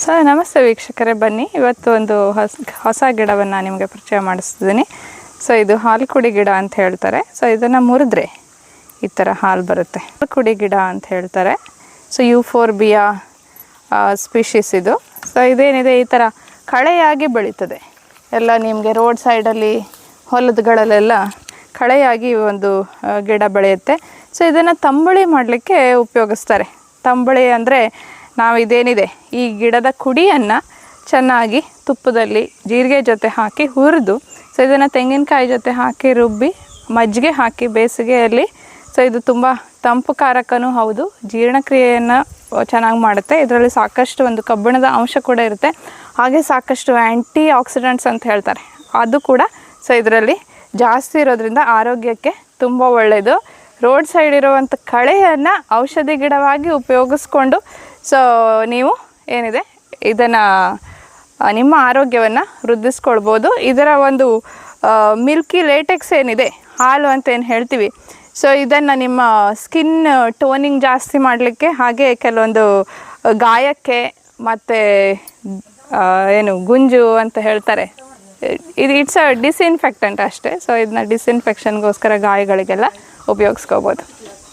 So ನಮಸ್ತೆ ವೀಕ್ಷಕರೇ, ಬನ್ನಿ ಇವತ್ತು ಒಂದು ಹೊಸ ಗಿಡವನ್ನು ನಿಮಗೆ ಪರಿಚಯ ಮಾಡಿಸ್ತಿದ್ದೀನಿ. ಸೊ ಇದು ಹಾಲು ಕುಡಿ ಗಿಡ ಅಂತ ಹೇಳ್ತಾರೆ. ಸೊ ಇದನ್ನು ಮುರಿದ್ರೆ ಈ ಥರ ಹಾಲು ಬರುತ್ತೆ. ಹಾಲು ಕುಡಿ ಗಿಡ ಅಂತ ಹೇಳ್ತಾರೆ. ಸೊ ಯೂಫೋರ್ಬಿಯಾ ಸ್ಪೀಷೀಸ್ ಇದು. ಸೊ ಇದೇನಿದೆ ಈ ಥರ ಕಳೆಯಾಗಿ ಬೆಳೀತದೆ. ಎಲ್ಲ ನಿಮಗೆ ರೋಡ್ ಸೈಡಲ್ಲಿ ಹೊಲದಗಳಲ್ಲೆಲ್ಲ ಕಳೆಯಾಗಿ ಒಂದು ಗಿಡ ಬೆಳೆಯುತ್ತೆ. ಸೊ ಇದನ್ನು ತಂಬಳಿ ಮಾಡಲಿಕ್ಕೆ ಉಪಯೋಗಿಸ್ತಾರೆ. ತಂಬಳಿ ಅಂದರೆ ನಾವು ಇದೇನಿದೆ ಈ ಗಿಡದ ಕುಡಿಯನ್ನು ಚೆನ್ನಾಗಿ ತುಪ್ಪದಲ್ಲಿ ಜೀರಿಗೆ ಜೊತೆ ಹಾಕಿ ಹುರಿದು, ಸೊ ಇದನ್ನು ತೆಂಗಿನಕಾಯಿ ಜೊತೆ ಹಾಕಿ ರುಬ್ಬಿ ಮಜ್ಜಿಗೆ ಹಾಕಿ ಬೇಸಿಗೆಯಲ್ಲಿ, ಸೊ ಇದು ತುಂಬ ತಂಪು ಕಾರಕನೂ ಹೌದು, ಜೀರ್ಣಕ್ರಿಯೆಯನ್ನು ಚೆನ್ನಾಗಿ ಮಾಡುತ್ತೆ. ಇದರಲ್ಲಿ ಸಾಕಷ್ಟು ಒಂದು ಕಬ್ಬಿಣದ ಅಂಶ ಕೂಡ ಇರುತ್ತೆ. ಹಾಗೆ ಸಾಕಷ್ಟು ಆ್ಯಂಟಿ ಆಕ್ಸಿಡೆಂಟ್ಸ್ ಅಂತ ಹೇಳ್ತಾರೆ, ಅದು ಕೂಡ ಸೊ ಇದರಲ್ಲಿ ಜಾಸ್ತಿ ಇರೋದ್ರಿಂದ ಆರೋಗ್ಯಕ್ಕೆ ತುಂಬ ಒಳ್ಳೆಯದು. ರೋಡ್ ಸೈಡ್ ಇರುವಂಥ ಕಳೆಯನ್ನು ಔಷಧಿ ಗಿಡವಾಗಿ ಉಪಯೋಗಿಸ್ಕೊಂಡು ಸೊ ನೀವು ಏನಿದೆ ಇದನ್ನು ನಿಮ್ಮ ಆರೋಗ್ಯವನ್ನು ವೃದ್ಧಿಸ್ಕೊಳ್ಬೋದು. ಇದರ ಒಂದು ಮಿಲ್ಕಿ ಲೇಟೆಕ್ಸ್ ಏನಿದೆ, ಹಾಲು ಅಂತ ಏನು ಹೇಳ್ತೀವಿ, ಸೊ ಇದನ್ನು ನಿಮ್ಮ ಸ್ಕಿನ್ ಟೋನಿಂಗ್ ಜಾಸ್ತಿ ಮಾಡಲಿಕ್ಕೆ, ಹಾಗೆ ಕೆಲವೊಂದು ಗಾಯಕ್ಕೆ ಮತ್ತು ಏನು ಗುಂಜು ಅಂತ ಹೇಳ್ತಾರೆ, ಇದು ಇಟ್ಸ್ ಅ ಡಿಸ್ಇನ್ಫೆಕ್ಟೆಂಟ್ ಅಷ್ಟೇ. ಸೊ ಇದನ್ನ ಡಿಸ್ಇನ್ಫೆಕ್ಷನ್ಗೋಸ್ಕರ ಗಾಯಗಳಿಗೆಲ್ಲ ಉಪಯೋಗಿಸ್ಕೋಬೋದು.